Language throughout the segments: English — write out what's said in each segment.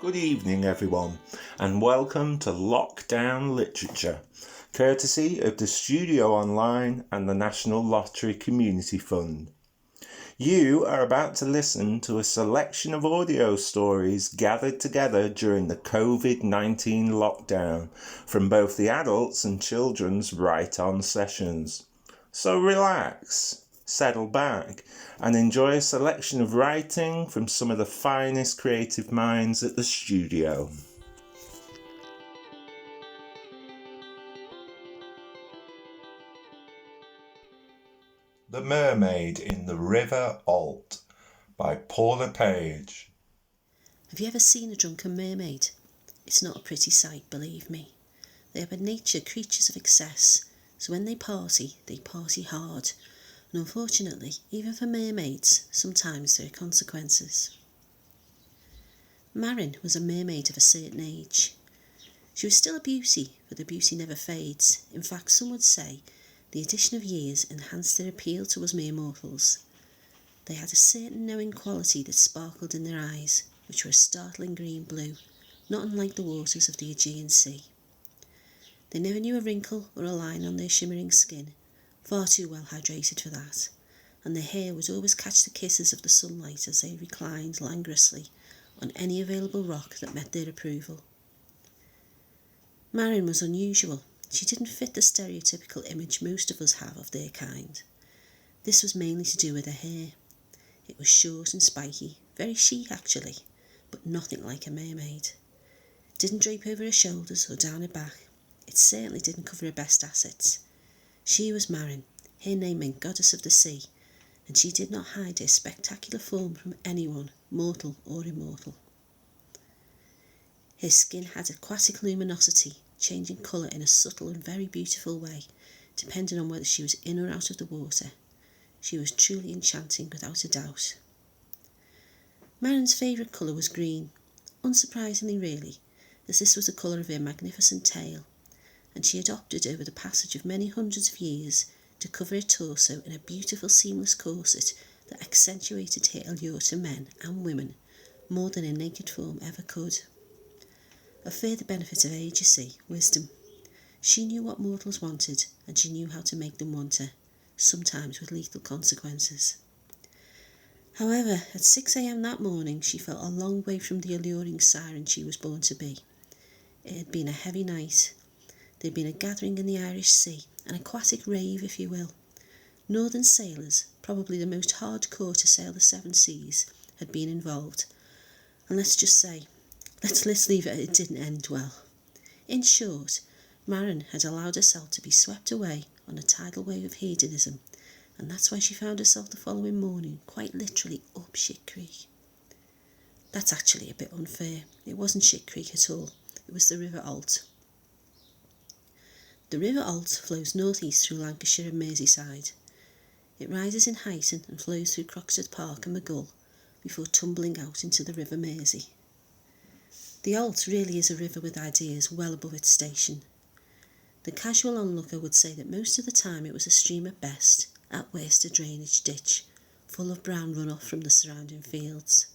Good evening everyone, and welcome to Lockdown Literature, courtesy of the Studio Online and the National Lottery Community Fund. You are about to listen to a selection of audio stories gathered together during the COVID-19 lockdown from both the adults and children's write-on sessions. So relax, settle back and enjoy a selection of writing from some of the finest creative minds at the studio. The Mermaid in the River Alt by Paula. Have you ever seen a drunken mermaid? It's not a pretty sight, believe me. They are by nature creatures of excess, so when they party hard. And unfortunately, even for mermaids, sometimes there are consequences. Marin was a mermaid of a certain age. She was still a beauty, but the beauty never fades. In fact, some would say the addition of years enhanced their appeal to us mere mortals. They had a certain knowing quality that sparkled in their eyes, which were a startling green-blue, not unlike the waters of the Aegean Sea. They never knew a wrinkle or a line on their shimmering skin, far too well hydrated for that, and their hair would always catch the kisses of the sunlight as they reclined languorously on any available rock that met their approval. Marin was unusual. She didn't fit the stereotypical image most of us have of their kind. This was mainly to do with her hair. It was short and spiky, very chic actually, but nothing like a mermaid. It didn't drape over her shoulders or down her back. It certainly didn't cover her best assets. She was Marin. Her name meant goddess of the sea, and she did not hide her spectacular form from anyone, mortal or immortal. Her skin had aquatic luminosity, changing colour in a subtle and very beautiful way, depending on whether she was in or out of the water. She was truly enchanting without a doubt. Marin's favourite colour was green, unsurprisingly really, as this was the colour of her magnificent tail, and she had opted over the passage of many hundreds of years to cover her torso in a beautiful seamless corset that accentuated her allure to men and women more than her naked form ever could. A further benefit of age, you see, wisdom. She knew what mortals wanted, and she knew how to make them want her, sometimes with lethal consequences. However, at 6 a.m. that morning, she felt a long way from the alluring siren she was born to be. It had been a heavy night. There had been a gathering in the Irish Sea, an aquatic rave, if you will. Northern sailors, probably the most hardcore to sail the seven seas, had been involved. And let's leave it didn't end well. In short, Marin had allowed herself to be swept away on a tidal wave of hedonism, and that's why she found herself the following morning quite literally up Shit Creek. That's actually a bit unfair. It wasn't Shit Creek at all. It was the River Alt. The River Alt flows northeast through Lancashire and Merseyside. It rises in Huyton and flows through Croxteth Park and Maghull before tumbling out into the River Mersey. The Alt really is a river with ideas well above its station. The casual onlooker would say that most of the time it was a stream at best, at worst a drainage ditch, full of brown runoff from the surrounding fields.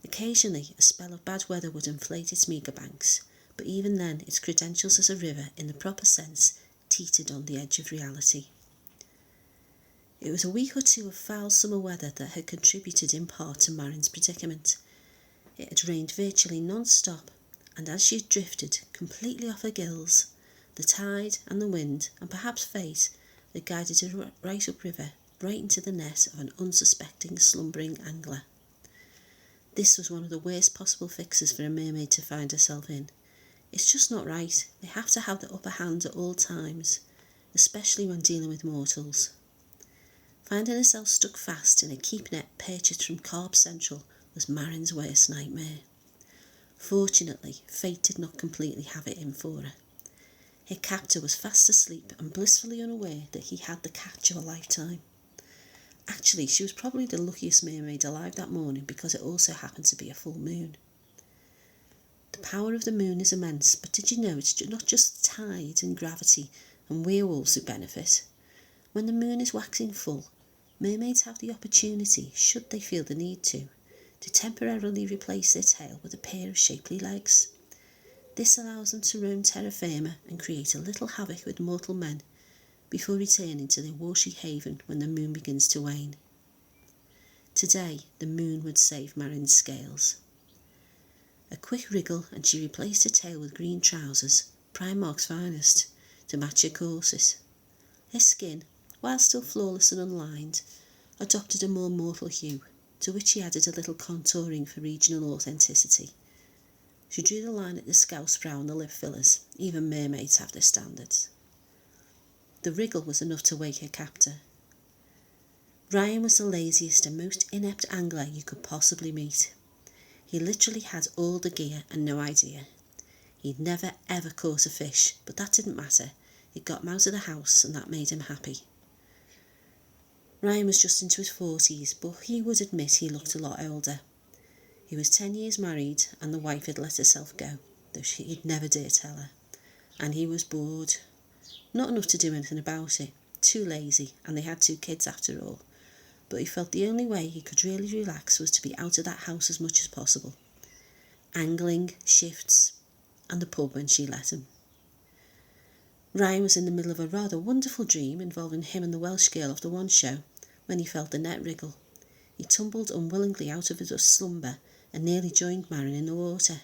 Occasionally a spell of bad weather would inflate its meagre banks, but even then its credentials as a river in the proper sense teetered on the edge of reality. It was a week or two of foul summer weather that had contributed in part to Marin's predicament. It had rained virtually non-stop, and as she had drifted completely off her gills, the tide and the wind, and perhaps fate, had guided her right upriver, right into the net of an unsuspecting, slumbering angler. This was one of the worst possible fixes for a mermaid to find herself in. It's just not right. They have to have the upper hand at all times, especially when dealing with mortals. Finding herself stuck fast in a keep net purchased from Carb Central was Marin's worst nightmare. Fortunately, fate did not completely have it in for her. Her captor was fast asleep and blissfully unaware that he had the catch of a lifetime. Actually, she was probably the luckiest mermaid alive that morning because it also happened to be a full moon. The power of the moon is immense, but did you know it's not just the tide and gravity and werewolves who benefit? When the moon is waxing full, mermaids have the opportunity, should they feel the need to to temporarily replace their tail with a pair of shapely legs. This allows them to roam terra firma and create a little havoc with mortal men before returning to their washy haven when the moon begins to wane. Today, the moon would save Marin's scales. A quick wriggle and she replaced her tail with green trousers, Primark's finest, to match her corset. Her skin, while still flawless and unlined, adopted a more mortal hue, to which she added a little contouring for regional authenticity. She drew the line at the scouse brow and the lip fillers. Even mermaids have their standards. The wriggle was enough to wake her captor. Ryan was the laziest and most inept angler you could possibly meet. He literally had all the gear and no idea. He'd never ever caught a fish, but that didn't matter. It got him out of the house and that made him happy. Ryan was just into his 40s, but he would admit he looked a lot older. He was 10 years married and the wife had let herself go, though he'd never dare tell her. And he was bored. Not enough to do anything about it. Too lazy, and they had 2 kids after all. But he felt the only way he could really relax was to be out of that house as much as possible. Angling, shifts, and the pub when she let him. Ryan was in the middle of a rather wonderful dream involving him and the Welsh girl of the one show when he felt the net wriggle. He tumbled unwillingly out of his slumber and nearly joined Marin in the water.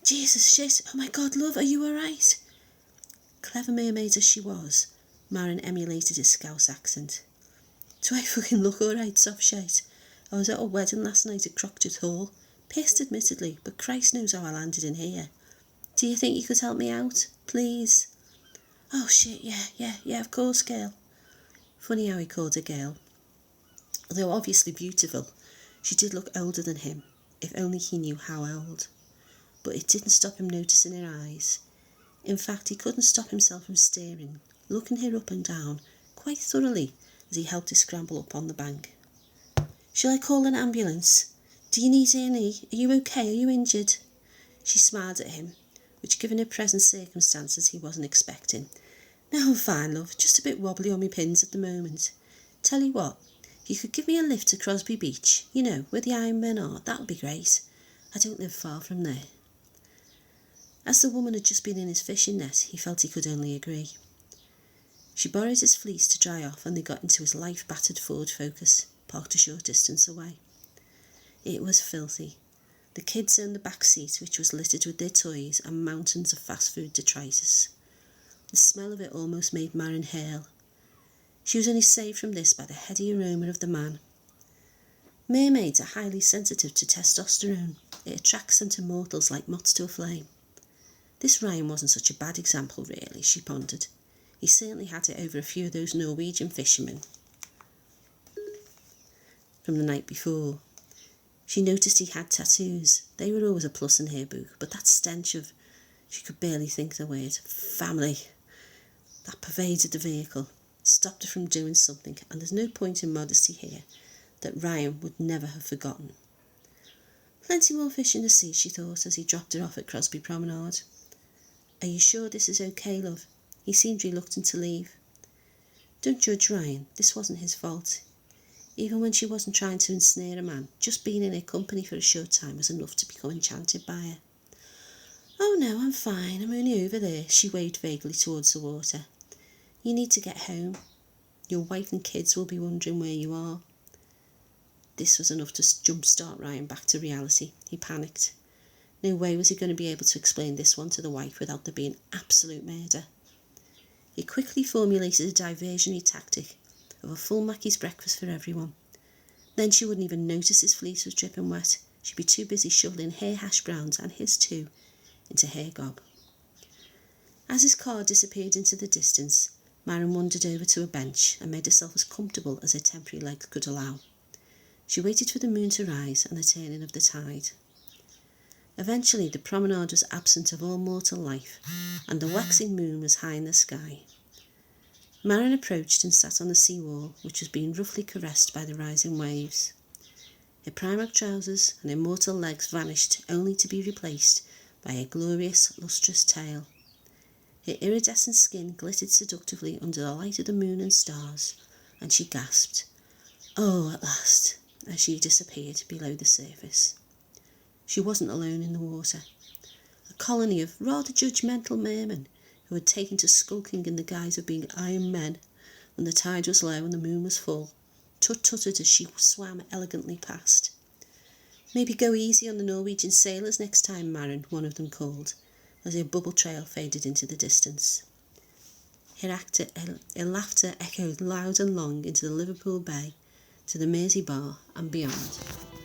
Jesus shit, oh my God, love, are you alright? Clever mermaid as she was, Marin emulated his Scouse accent. Do I fucking look alright, soft shite? I was at a wedding last night at Crockett Hall. Pissed admittedly, but Christ knows how I landed in here. Do you think you could help me out? Please? Oh shit, yeah, of course, girl. Funny how he called her girl. Although obviously beautiful, she did look older than him, if only he knew how old. But it didn't stop him noticing her eyes. In fact, he couldn't stop himself from staring, looking her up and down, quite thoroughly, as he helped her scramble up on the bank. Shall I call an ambulance? Do you need A&E? Are you okay? Are you injured? She smiled at him, which given her present circumstances he wasn't expecting. No, I'm fine, love, just a bit wobbly on my pins at the moment. Tell you what, if you could give me a lift to Crosby Beach, you know, where the Iron Men are, that would be great. I don't live far from there. As the woman had just been in his fishing net, he felt he could only agree. She borrowed his fleece to dry off and they got into his life-battered Ford Focus, parked a short distance away. It was filthy. The kids owned the back seat, which was littered with their toys and mountains of fast food detritus. The smell of it almost made Marin hale. She was only saved from this by the heady aroma of the man. Mermaids are highly sensitive to testosterone. It attracts them to mortals like moths to a flame. This Ryan wasn't such a bad example, really, she pondered. He certainly had it over a few of those Norwegian fishermen from the night before. She noticed he had tattoos. They were always a plus in her book, but that stench of, she could barely think the word, family, that pervaded the vehicle, stopped her from doing something, and there's no point in modesty here that Ryan would never have forgotten. Plenty more fish in the sea, she thought, as he dropped her off at Crosby Promenade. Are you sure this is okay, love? He seemed reluctant to leave. Don't judge Ryan, this wasn't his fault. Even when she wasn't trying to ensnare a man, just being in her company for a short time was enough to become enchanted by her. Oh no, I'm fine, I'm only over there, she waved vaguely towards the water. You need to get home. Your wife and kids will be wondering where you are. This was enough to jumpstart Ryan back to reality. He panicked. No way was he going to be able to explain this one to the wife without there being absolute murder. He quickly formulated a diversionary tactic of a full Mackey's breakfast for everyone. Then she wouldn't even notice his fleece was dripping wet. She'd be too busy shoveling her hash browns, and his too, into her gob. As his car disappeared into the distance, Marin wandered over to a bench and made herself as comfortable as her temporary legs could allow. She waited for the moon to rise and the turning of the tide. Eventually the promenade was absent of all mortal life, and the waxing moon was high in the sky. Marin approached and sat on the seawall, which was being roughly caressed by the rising waves. Her Primark trousers and her mortal legs vanished, only to be replaced by a glorious, lustrous tail. Her iridescent skin glittered seductively under the light of the moon and stars, and she gasped, "Oh, at last!" as she disappeared below the surface. She wasn't alone in the water. A colony of rather judgmental mermen who had taken to skulking in the guise of being Iron Men when the tide was low and the moon was full, tut-tutted as she swam elegantly past. "Maybe go easy on the Norwegian sailors next time, Maren," one of them called, as a bubble trail faded into the distance. Her laughter echoed loud and long into the Liverpool Bay, to the Mersey Bar and beyond.